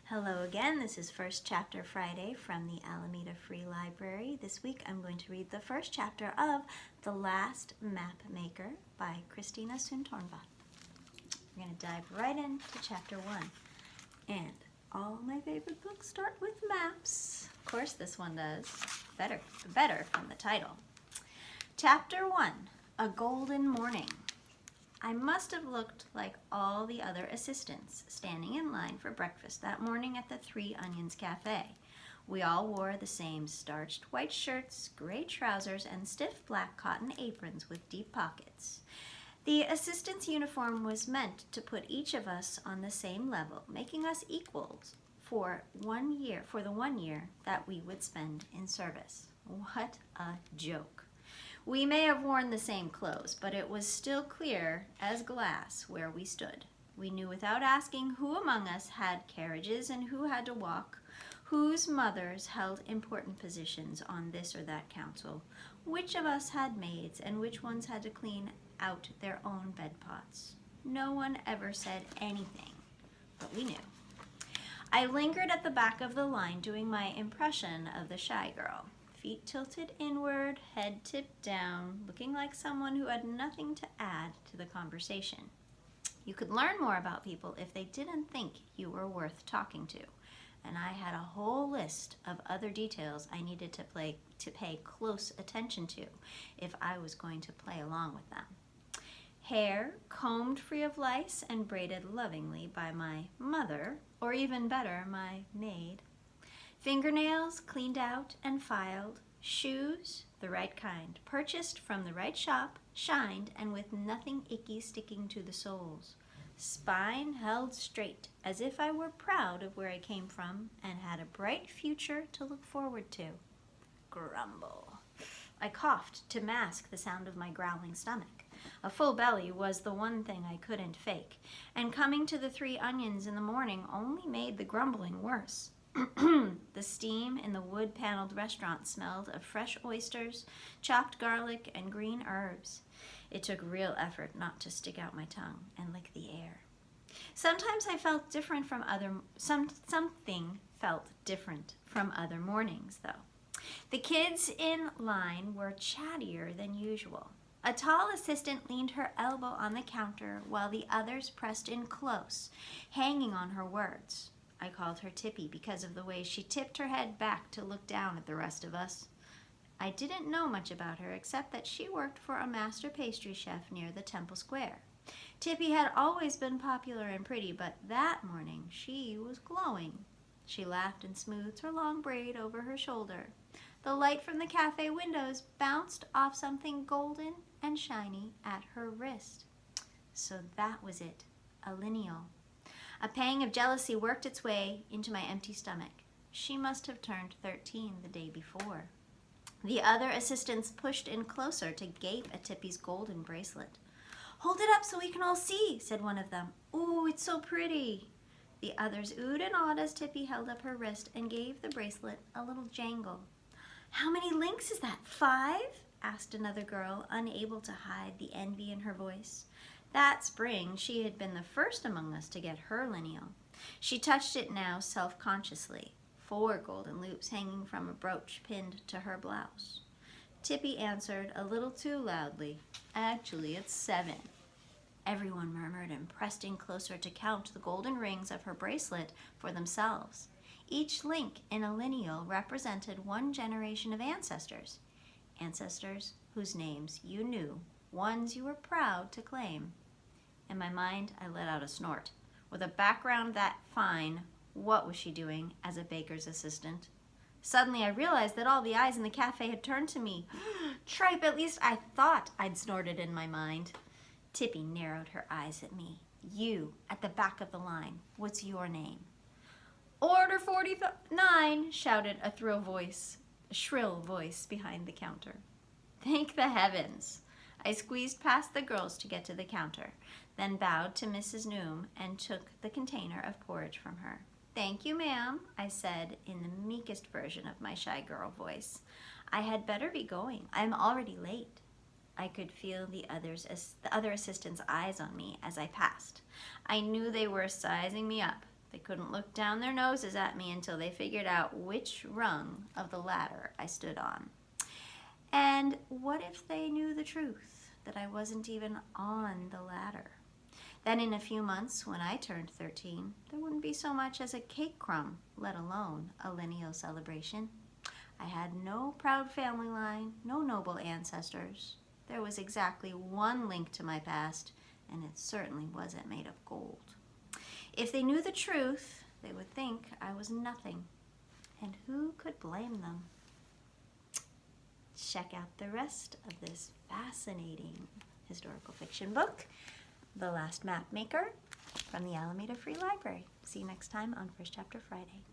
Hello again, this is First Chapter Friday from the Alameda Free Library. This week I'm going to read the first chapter of The Last Mapmaker by Christina Soontornvat. We're going to dive right into chapter 1. And all my favorite books start with maps. Of course this one does. Better from the title. Chapter 1, A Golden Morning. I must have looked like all the other assistants standing in line for breakfast that morning at the Three Onions Cafe. We all wore the same starched white shirts, gray trousers, and stiff black cotton aprons with deep pockets. The assistant's uniform was meant to put each of us on the same level, making us equals for the 1 year that we would spend in service. What a joke. We may have worn the same clothes, but it was still clear as glass where we stood. We knew without asking who among us had carriages and who had to walk, whose mothers held important positions on this or that council, which of us had maids, and which ones had to clean out their own bed pots. No one ever said anything, but we knew. I lingered at the back of the line doing my impression of the shy girl. Feet tilted inward, head tipped down, looking like someone who had nothing to add to the conversation. You could learn more about people if they didn't think you were worth talking to, and I had a whole list of other details I needed to pay close attention to if I was going to play along with them. Hair combed free of lice and braided lovingly by my mother, or even better, my maid. Fingernails cleaned out and filed, shoes, the right kind, purchased from the right shop, shined and with nothing icky sticking to the soles. Spine held straight, as if I were proud of where I came from and had a bright future to look forward to. Grumble. I coughed to mask the sound of my growling stomach. A full belly was the one thing I couldn't fake, and coming to the Three Onions in the morning only made the grumbling worse. The steam in the wood-paneled restaurant smelled of fresh oysters, chopped garlic, and green herbs. It took real effort not to stick out my tongue and lick the air. Sometimes I felt different from something felt different from other mornings, though. The kids in line were chattier than usual. A tall assistant leaned her elbow on the counter while the others pressed in close, hanging on her words. I called her Tippy because of the way she tipped her head back to look down at the rest of us. I didn't know much about her except that she worked for a master pastry chef near the Temple Square. Tippy had always been popular and pretty, but that morning she was glowing. She laughed and smoothed her long braid over her shoulder. The light from the cafe windows bounced off something golden and shiny at her wrist. So that was it, a lineal. A pang of jealousy worked its way into my empty stomach. She must have turned 13 the day before. The other assistants pushed in closer to gape at Tippy's golden bracelet. "Hold it up so we can all see," said one of them. "Ooh, it's so pretty." The others oohed and awed as Tippy held up her wrist and gave the bracelet a little jangle. "How many links is that, 5?" asked another girl, unable to hide the envy in her voice. That spring, she had been the first among us to get her lineal. She touched it now self-consciously, 4 golden loops hanging from a brooch pinned to her blouse. Tippy answered a little too loudly. "Actually, it's 7. Everyone murmured and pressed in closer to count the golden rings of her bracelet for themselves. Each link in a lineal represented one generation of ancestors. Ancestors whose names you knew, ones you were proud to claim. In my mind, I let out a snort. With a background that fine, what was she doing as a baker's assistant? Suddenly I realized that all the eyes in the cafe had turned to me. Tripe, at least I thought I'd snorted in my mind. Tippy narrowed her eyes at me. "You, at the back of the line, what's your name?" "Order 49, shouted a shrill voice behind the counter. Thank the heavens. I squeezed past the girls to get to the counter, then bowed to Mrs. Noom and took the container of porridge from her. "Thank you, ma'am," I said in the meekest version of my shy girl voice. "I had better be going. I'm already late." I could feel the other assistants' eyes on me as I passed. I knew they were sizing me up. They couldn't look down their noses at me until they figured out which rung of the ladder I stood on. And what if they knew the truth, that I wasn't even on the ladder? Then in a few months, when I turned 13, there wouldn't be so much as a cake crumb, let alone a lineal celebration. I had no proud family line, no noble ancestors. There was exactly one link to my past, and it certainly wasn't made of gold. If they knew the truth, they would think I was nothing. And who could blame them? Check out the rest of this fascinating historical fiction book, The Last Mapmaker, from the Alameda Free Library. See you next time on First Chapter Friday.